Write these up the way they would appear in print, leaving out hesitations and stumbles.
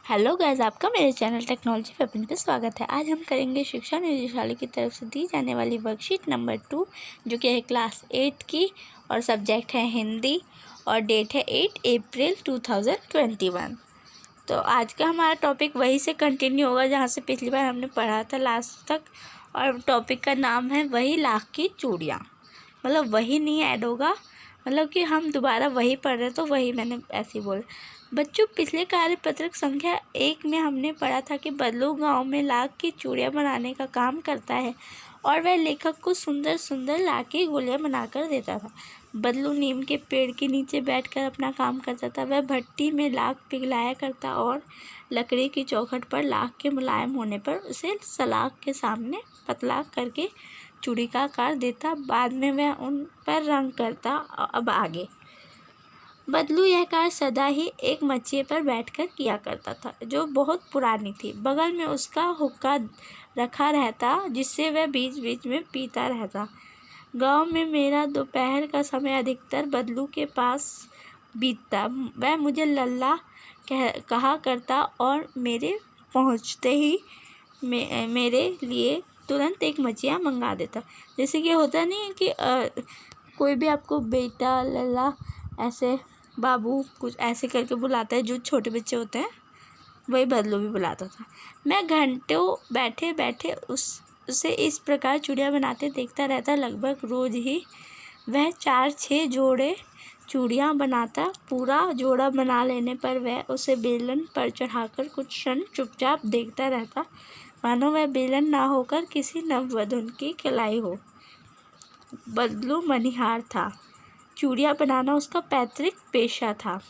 Hello guys, आपका मेरे channel technology weapon पे स्वागत है। आज हम करेंगे शिक्षा निदेशालय की तरफ से दी जाने वाली वर्कशीट नंबर 2, जो कि है क्लास 8 की और सब्जेक्ट है हिंदी और डेट है 8 अप्रैल 2021। तो आज का हमारा टॉपिक वहीं से कंटिन्यू होगा जहाँ से पिछली बार हमने पढ़ा था लास्ट तक, और टॉपिक का नाम है वही लाख की चूड़ियाँ। मतलब वही नहीं ऐड होगा, मतलब कि हम दोबारा वही पढ़ रहे, तो वही मैंने ऐसे ही बोला। बच्चों, पिछले कार्यपत्रक संख्या 1 में हमने पढ़ा था कि बदलू गांव में लाख की चूड़ियाँ बनाने का काम करता है और वह लेखक को सुंदर सुंदर लाख की गुड़ियाँ बनाकर देता था। बदलू नीम के पेड़ के नीचे बैठकर अपना काम करता था। वह भट्टी में लाख पिघलाया करता और लकड़ी की चौखट पर लाख के मुलायम होने पर उसे सलाख के सामने पतला करके चूड़ी का आकार देता। बाद में वह उन पर रंग करता। अब आगे बदलू यह कार्य सदा ही एक मचिए पर बैठकर किया करता था, जो बहुत पुरानी थी। बगल में उसका हुक्का रखा रहता, जिससे वह बीच बीच में पीता रहता। गांव में मेरा दोपहर का समय अधिकतर बदलू के पास बीतता। वह मुझे लल्ला कहा करता और मेरे पहुंचते ही मेरे लिए तुरंत एक मचिया मंगा देता। जैसे कि होता नहीं है कि कोई भी आपको बेटा, लल्ला, ऐसे बाबू कुछ ऐसे करके बुलाता है, जो छोटे बच्चे होते हैं, वही बदलू भी बुलाता था। मैं घंटों बैठे बैठे उसे इस प्रकार चूड़ियाँ बनाते देखता रहता। लगभग रोज ही वह 4-6 जोड़े चूड़ियाँ बनाता। पूरा जोड़ा बना लेने पर वह उसे बेलन पर चढ़ाकर कुछ क्षण चुपचाप देखता रहता, मानो वह बेलन ना होकर किसी नववधू की कलाई हो। बदलू मनिहार था। चूड़ियाँ बनाना उसका पैतृक पेशा था।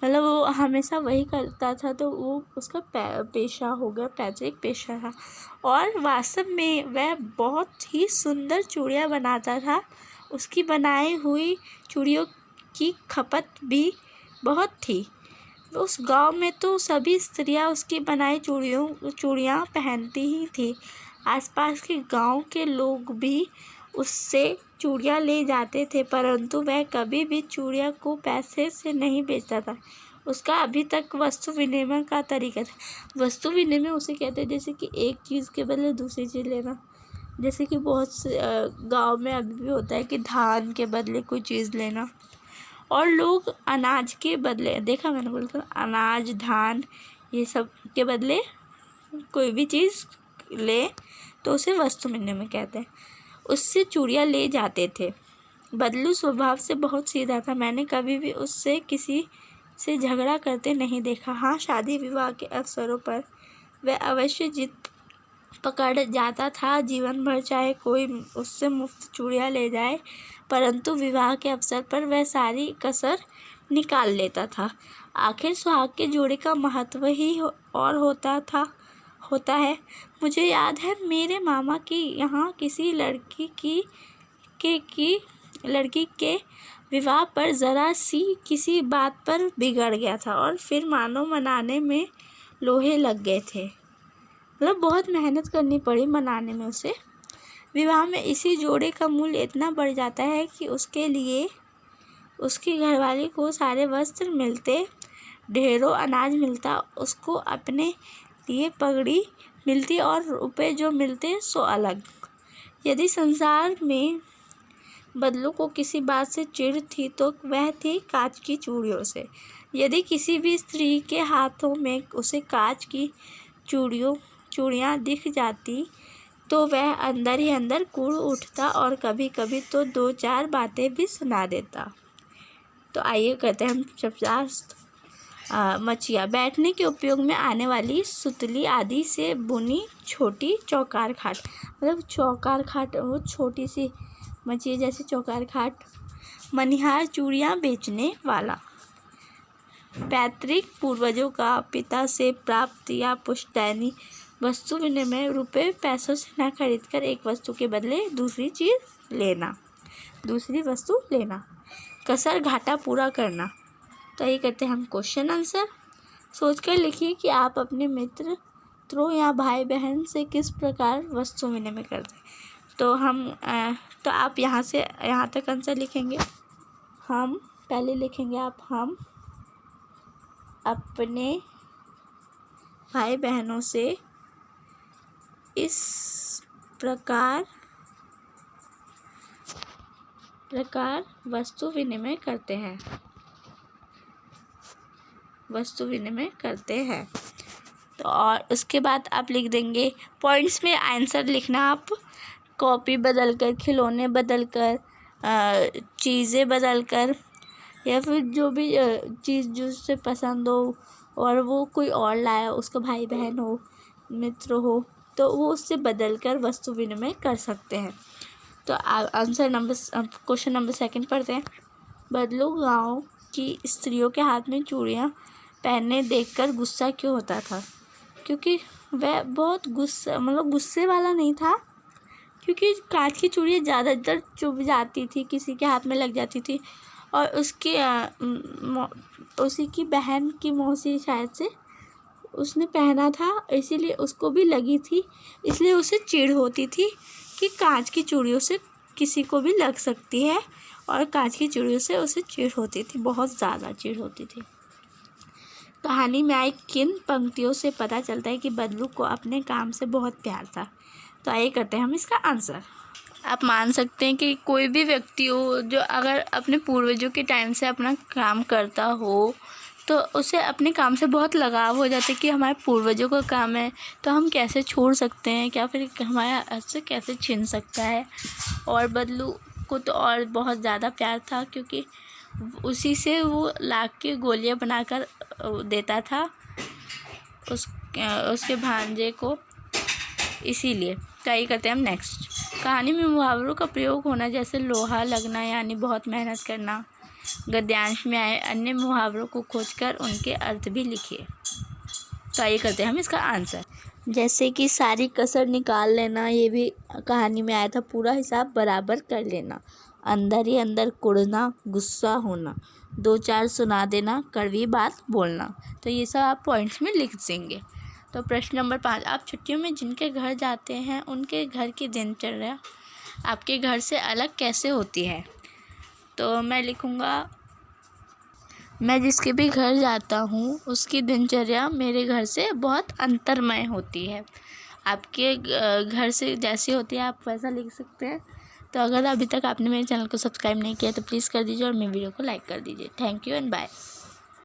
मतलब वो हमेशा वही करता था, तो वो उसका पेशा हो गया, पैतृक पेशा था। और वास्तव में वह बहुत ही सुंदर चूड़ियाँ बनाता था। उसकी बनाई हुई चूड़ियों की खपत भी बहुत थी। उस गांव में तो सभी स्त्रियां उसकी बनाई चूड़ियाँ पहनती ही थी। आसपास के गांव के लोग भी उससे चूड़ियाँ ले जाते थे, परंतु वह कभी भी चूड़ियाँ को पैसे से नहीं बेचता था। उसका अभी तक वस्तु विनिमय का तरीका था। वस्तु विनिमय उसे कहते हैं, जैसे कि एक चीज़ के बदले दूसरी चीज़ लेना। जैसे कि बहुत से गाँव में अभी भी होता है कि धान के बदले कोई चीज़ लेना, और लोग अनाज के बदले, देखा मैंने बोलता अनाज, धान, ये सब के बदले कोई भी चीज़ ले तो उसे वस्तु विनिमय कहते हैं। उससे चूड़ियाँ ले जाते थे। बदलू स्वभाव से बहुत सीधा था। मैंने कभी भी उससे किसी से झगड़ा करते नहीं देखा। हाँ, शादी विवाह के अवसरों पर वह अवश्य जिद पकड़ जाता था, जीवन भर चाहे कोई उससे मुफ्त चूड़ियाँ ले जाए, परंतु विवाह के अवसर पर वह सारी कसर निकाल लेता था। आखिर सुहाग के जोड़े का महत्व ही और होता है। मुझे याद है, मेरे मामा के यहाँ किसी लड़की के विवाह पर ज़रा सी किसी बात पर बिगड़ गया था और फिर मानो मनाने में लोहे लग गए थे। मतलब बहुत मेहनत करनी पड़ी मनाने में उसे। विवाह में इसी जोड़े का मूल्य इतना बढ़ जाता है कि उसके लिए उसकी घरवाली को सारे वस्त्र मिलते, ढेरों अनाज मिलता, उसको अपने लिए पगड़ी मिलती और रुपए जो मिलते सो अलग। यदि संसार में बदलू को किसी बात से चिढ़ थी तो वह थी कांच की चूड़ियों से। यदि किसी भी स्त्री के हाथों में उसे कांच की चूड़ियाँ दिख जाती तो वह अंदर ही अंदर कूड़ उठता और कभी कभी तो 2-4 बातें भी सुना देता। तो आइए करते हैं हम शब्दार्थ। मचिया, बैठने के उपयोग में आने वाली सुतली आदि से बुनी छोटी चौकार खाट। मतलब चौकार खाट वो छोटी सी मचिया जैसे चौकार खाट। मनिहार, चूड़ियाँ बेचने वाला। पैतृक, पूर्वजों का पिता से प्राप्त या पुश्तैनी वस्तु विनिमय, रुपए पैसों से न खरीदकर एक वस्तु के बदले दूसरी वस्तु लेना। कसर, घाटा पूरा करना। तो ये करते हैं हम क्वेश्चन आंसर। सोचकर लिखिए कि आप अपने मित्रों या भाई बहन से किस प्रकार वस्तु विनिमय करते हैं। तो आप यहाँ से यहाँ तक आंसर लिखेंगे। हम पहले लिखेंगे हम अपने भाई बहनों से इस प्रकार वस्तु विनिमय करते हैं। तो और उसके बाद आप लिख देंगे पॉइंट्स में आंसर लिखना। आप कॉपी बदल कर, खिलौने बदल कर, चीज़ें बदल कर, या फिर जो भी चीज़ जो उससे पसंद हो और वो कोई और लाया, उसका भाई बहन हो, मित्र हो, तो वो उससे बदल कर वस्तु विनिमय कर सकते हैं। तो क्वेश्चन नंबर 2 पढ़ते हैं। बदलू गांव की स्त्रियों के हाथ में चूड़ियाँ पहनने देखकर गुस्सा क्यों होता था? क्योंकि वह बहुत गुस्से वाला नहीं था, क्योंकि कांच की चूड़ियाँ ज़्यादातर चुभ जाती थी, किसी के हाथ में लग जाती थी, और उसी की बहन की मौसी शायद से उसने पहना था, इसीलिए उसको भी लगी थी, इसलिए उसे चिढ़ होती थी कि कांच की चूड़ियों से किसी को भी लग सकती है, और कांच की चूड़ियों से उसे चिढ़ होती थी, बहुत ज़्यादा चिढ़ होती थी। कहानी में आई किन पंक्तियों से पता चलता है कि बदलू को अपने काम से बहुत प्यार था? तो आइए करते हैं हम इसका आंसर। आप मान सकते हैं कि कोई भी व्यक्ति हो जो अगर अपने पूर्वजों के टाइम से अपना काम करता हो, तो उसे अपने काम से बहुत लगाव हो जाता है कि हमारे पूर्वजों का काम है, तो हम कैसे छोड़ सकते हैं, क्या फिर हमारे हाथ से कैसे छीन सकता है। और बदलू को तो और बहुत ज़्यादा प्यार था, क्योंकि उसी से वो ला के गोलियाँ बनाकर देता था उसके भांजे को, इसीलिए। ट्राई करते हैं हम नेक्स्ट। कहानी में मुहावरों का प्रयोग होना, जैसे लोहा लगना यानी बहुत मेहनत करना। गद्यांश में आए अन्य मुहावरों को खोजकर उनके अर्थ भी लिखिए। ट्राई करते हैं हम इसका आंसर। जैसे कि सारी कसर निकाल लेना, ये भी कहानी में आया था। पूरा हिसाब बराबर कर लेना, अंदर ही अंदर कुढ़ना, गुस्सा होना, 2-4 सुना देना, कड़वी बात बोलना। तो ये सब आप पॉइंट्स में लिख देंगे। तो प्रश्न नंबर 5, आप छुट्टियों में जिनके घर जाते हैं उनके घर की दिनचर्या आपके घर से अलग कैसे होती है? तो मैं लिखूँगा, मैं जिसके भी घर जाता हूँ उसकी दिनचर्या मेरे घर से बहुत अंतरमय होती है। आपके घर से जैसी होती है आप वैसा लिख सकते हैं। तो अगर अभी तक आपने मेरे चैनल को सब्सक्राइब नहीं किया तो प्लीज़ कर दीजिए और मेरे वीडियो को लाइक कर दीजिए। Thank you and bye.